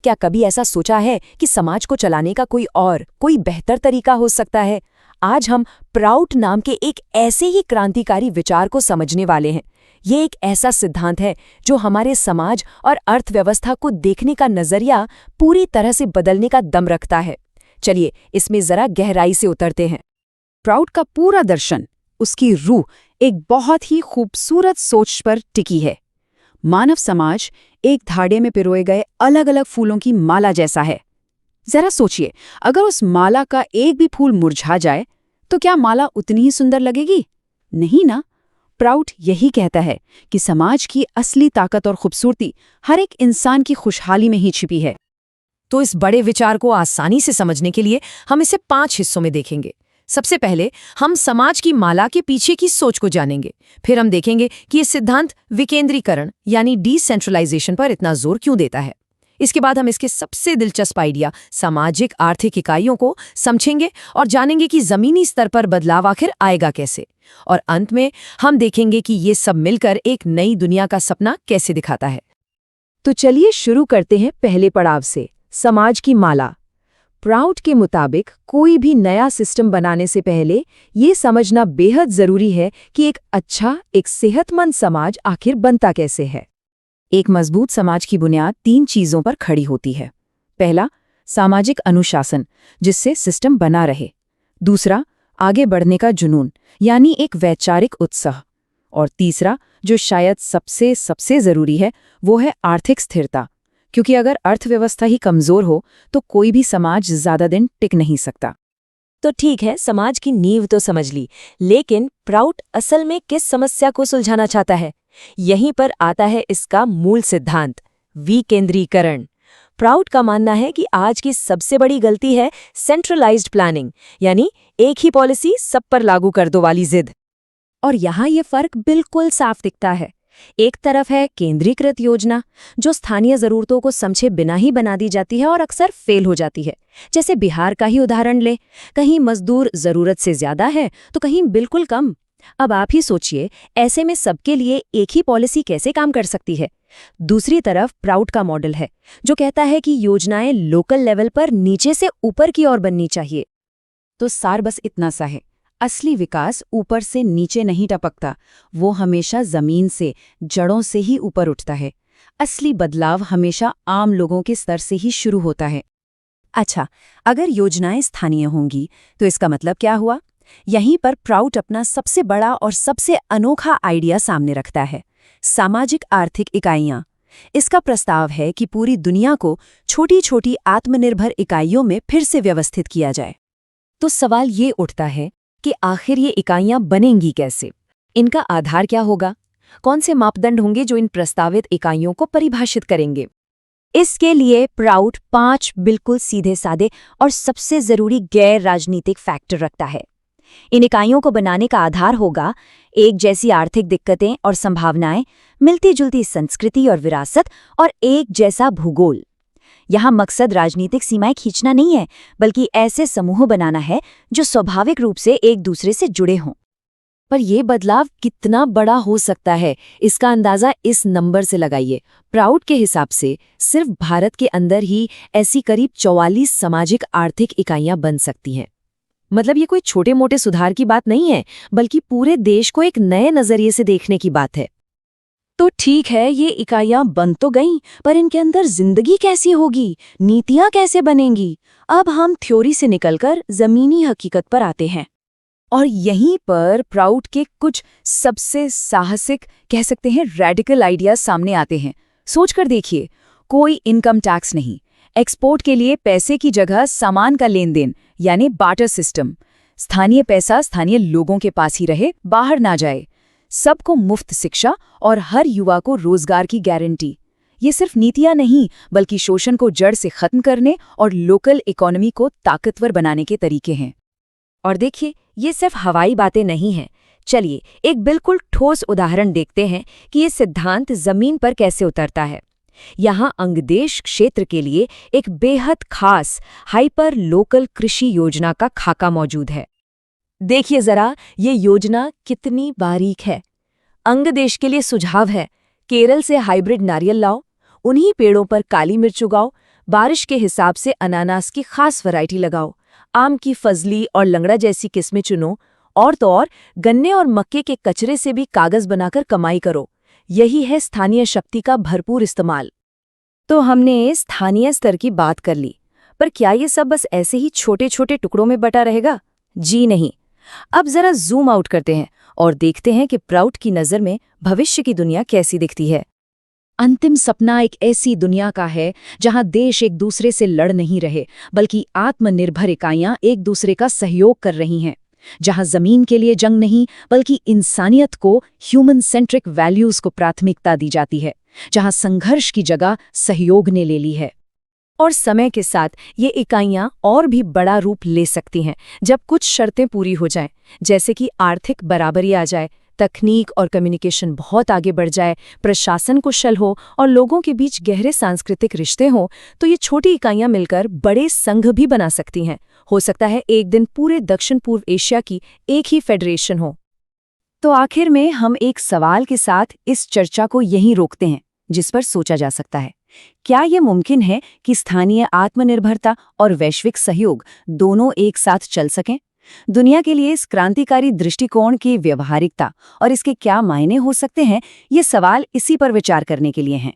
क्या कभी ऐसा सोचा है कि समाज को चलाने का कोई बेहतर तरीका हो सकता है? आज हम प्राउड नाम के एक ऐसे ही क्रांतिकारी विचार को समझने वाले हैं। ये एक ऐसा सिद्धांत है जो हमारे समाज और अर्थव्यवस्था को देखने का नजरिया पूरी तरह से बदलने का दम रखता है। चलिए इसमें जरा गहराई से उतरते हैं। प्राउड का पूरा दर्शन, उसकी रूह एक बहुत ही खूबसूरत सोच पर टिकी है। मानव समाज एक धाड़े में पिरोए गए अलग अलग फूलों की माला जैसा है। जरा सोचिए, अगर उस माला का एक भी फूल मुरझा जाए तो क्या माला उतनी ही सुंदर लगेगी? नहीं ना। प्राउड यही कहता है कि समाज की असली ताकत और खूबसूरती हर एक इंसान की खुशहाली में ही छिपी है। तो इस बड़े विचार को आसानी से समझने के लिए हम इसे 5 हिस्सों में देखेंगे। सबसे पहले हम समाज की माला के पीछे की सोच को जानेंगे। फिर हम देखेंगे कि ये सिद्धांत विकेंद्रीकरण यानी डिसेंट्रलाइजेशन पर इतना जोर क्यों देता है। इसके बाद हम इसके सबसे दिलचस्प आइडिया सामाजिक आर्थिक इकाइयों को समझेंगे और जानेंगे कि जमीनी स्तर पर बदलाव आखिर आएगा कैसे। और अंत में हम देखेंगे कि ये सब मिलकर एक नई दुनिया का सपना कैसे दिखाता है। तो चलिए शुरू करते हैं पहले पड़ाव से, समाज की माला। प्राउड के मुताबिक कोई भी नया सिस्टम बनाने से पहले ये समझना बेहद जरूरी है कि एक सेहतमंद समाज आखिर बनता कैसे है। एक मजबूत समाज की बुनियाद 3 चीजों पर खड़ी होती है। पहला, सामाजिक अनुशासन, जिससे सिस्टम बना रहे। दूसरा, आगे बढ़ने का जुनून, यानी एक वैचारिक उत्साह। और तीसरा, जो शायद सबसे जरूरी है, वो है आर्थिक स्थिरता, क्योंकि अगर अर्थव्यवस्था ही कमजोर हो तो कोई भी समाज ज्यादा दिन टिक नहीं सकता। तो ठीक है, समाज की नींव तो समझ ली, लेकिन प्राउड असल में किस समस्या को सुलझाना चाहता है? यहीं पर आता है इसका मूल सिद्धांत, विकेंद्रीकरण। प्राउड का मानना है कि आज की सबसे बड़ी गलती है सेंट्रलाइज्ड प्लानिंग, यानी एक ही पॉलिसी सब पर लागू कर दो वाली जिद। और यहाँ ये फर्क बिल्कुल साफ दिखता है। एक तरफ है केंद्रीकृत योजना, जो स्थानीय जरूरतों को समझे बिना ही बना दी जाती है और अक्सर फेल हो जाती है। जैसे बिहार का ही उदाहरण ले, कहीं मजदूर जरूरत से ज्यादा है तो कहीं बिल्कुल कम। अब आप ही सोचिए, ऐसे में सबके लिए एक ही पॉलिसी कैसे काम कर सकती है? दूसरी तरफ प्राउड का मॉडल है, जो कहता है कि योजनाएं लोकल लेवल पर नीचे से ऊपर की ओर बननी चाहिए। तो सार बस इतना सा है, असली विकास ऊपर से नीचे नहीं टपकता, वो हमेशा जमीन से, जड़ों से ही ऊपर उठता है। असली बदलाव हमेशा आम लोगों के स्तर से ही शुरू होता है। अच्छा, अगर योजनाएं स्थानीय होंगी तो इसका मतलब क्या हुआ? यहीं पर प्राउड अपना सबसे बड़ा और सबसे अनोखा आइडिया सामने रखता है, सामाजिक आर्थिक इकाइयां। इसका प्रस्ताव है कि पूरी दुनिया को छोटी छोटी आत्मनिर्भर इकाइयों में फिर से व्यवस्थित किया जाए। तो सवाल ये उठता है कि आखिर ये इकाइयां बनेंगी कैसे? इनका आधार क्या होगा? कौन से मापदंड होंगे जो इन प्रस्तावित इकाइयों को परिभाषित करेंगे? इसके लिए प्राउड 5 बिल्कुल सीधे साधे और सबसे जरूरी गैर राजनीतिक फैक्टर रखता है। इन इकाइयों को बनाने का आधार होगा एक जैसी आर्थिक दिक्कतें और संभावनाएं, मिलती जुलती संस्कृति और विरासत, और एक जैसा भूगोल। यहाँ मकसद राजनीतिक सीमाएं खींचना नहीं है, बल्कि ऐसे समूह बनाना है जो स्वाभाविक रूप से एक दूसरे से जुड़े हों। पर यह बदलाव कितना बड़ा हो सकता है, इसका अंदाजा इस नंबर से लगाइए। प्राउड के हिसाब से सिर्फ भारत के अंदर ही ऐसी करीब 44 सामाजिक आर्थिक इकाइयां बन सकती हैं। मतलब ये कोई छोटे मोटे सुधार की बात नहीं है, बल्कि पूरे देश को एक नए नजरिए से देखने की बात है। तो ठीक है, ये इकाइयां बन तो गईं, पर इनके अंदर जिंदगी कैसी होगी, नीतियां कैसे बनेंगी? अब हम थ्योरी से निकलकर जमीनी हकीकत पर आते हैं। और यहीं पर प्राउड के कुछ सबसे साहसिक, कह सकते हैं रैडिकल आइडियाज सामने आते हैं। सोचकर देखिए, कोई इनकम टैक्स नहीं, एक्सपोर्ट के लिए पैसे की जगह सामान का लेन देन, यानी बार्टर सिस्टम। स्थानीय पैसा स्थानीय लोगों के पास ही रहे, बाहर ना जाए। सबको मुफ्त शिक्षा और हर युवा को रोजगार की गारंटी। ये सिर्फ नीतियां नहीं, बल्कि शोषण को जड़ से खत्म करने और लोकल इकोनॉमी को ताकतवर बनाने के तरीके हैं। और देखिए, ये सिर्फ हवाई बातें नहीं हैं। चलिए एक बिल्कुल ठोस उदाहरण देखते हैं कि ये सिद्धांत जमीन पर कैसे उतरता है। यहाँ अंगदेश क्षेत्र के लिए एक बेहद खास हाइपर लोकल कृषि योजना का खाका मौजूद है। देखिए जरा, ये योजना कितनी बारीक है। अंगदेश के लिए सुझाव है, केरल से हाइब्रिड नारियल लाओ, उन्हीं पेड़ों पर काली मिर्च उगाओ, बारिश के हिसाब से अनानास की खास वैरायटी लगाओ, आम की फजली और लंगड़ा जैसी किस्में चुनो, और तो और गन्ने और मक्के के कचरे से भी कागज बनाकर कमाई करो। यही है स्थानीय शक्ति का भरपूर इस्तेमाल। तो हमने स्थानीय स्तर की बात कर ली, पर क्या ये सब बस ऐसे ही छोटे छोटे टुकड़ों में बटा रहेगा? जी नहीं। अब जरा जूम आउट करते हैं और देखते हैं कि प्राउड की नज़र में भविष्य की दुनिया कैसी दिखती है। अंतिम सपना एक ऐसी दुनिया का है जहां देश एक दूसरे से लड़ नहीं रहे, बल्कि आत्मनिर्भर इकाइयां एक दूसरे का सहयोग कर रही हैं। जहां जमीन के लिए जंग नहीं, बल्कि इंसानियत को, ह्यूमन सेंट्रिक वैल्यूज को प्राथमिकता दी जाती है। जहां संघर्ष की जगह सहयोग ने ले ली है। और समय के साथ ये इकाइयां और भी बड़ा रूप ले सकती हैं, जब कुछ शर्तें पूरी हो जाएं, जैसे कि आर्थिक बराबरी आ जाए, तकनीक और कम्युनिकेशन बहुत आगे बढ़ जाए, प्रशासन कुशल हो और लोगों के बीच गहरे सांस्कृतिक रिश्ते हों, तो ये छोटी इकाइयां मिलकर बड़े संघ भी बना सकती हैं। हो सकता है एक दिन पूरे दक्षिण पूर्व एशिया की एक ही फेडरेशन हो। तो आखिर में हम एक सवाल के साथ इस चर्चा को यहीं रोकते हैं, जिस पर सोचा जा सकता है, क्या ये मुमकिन है कि स्थानीय आत्मनिर्भरता और वैश्विक सहयोग दोनों एक साथ चल सकें? दुनिया के लिए इस क्रांतिकारी दृष्टिकोण की व्यवहारिकता और इसके क्या मायने हो सकते हैं, ये सवाल इसी पर विचार करने के लिए हैं।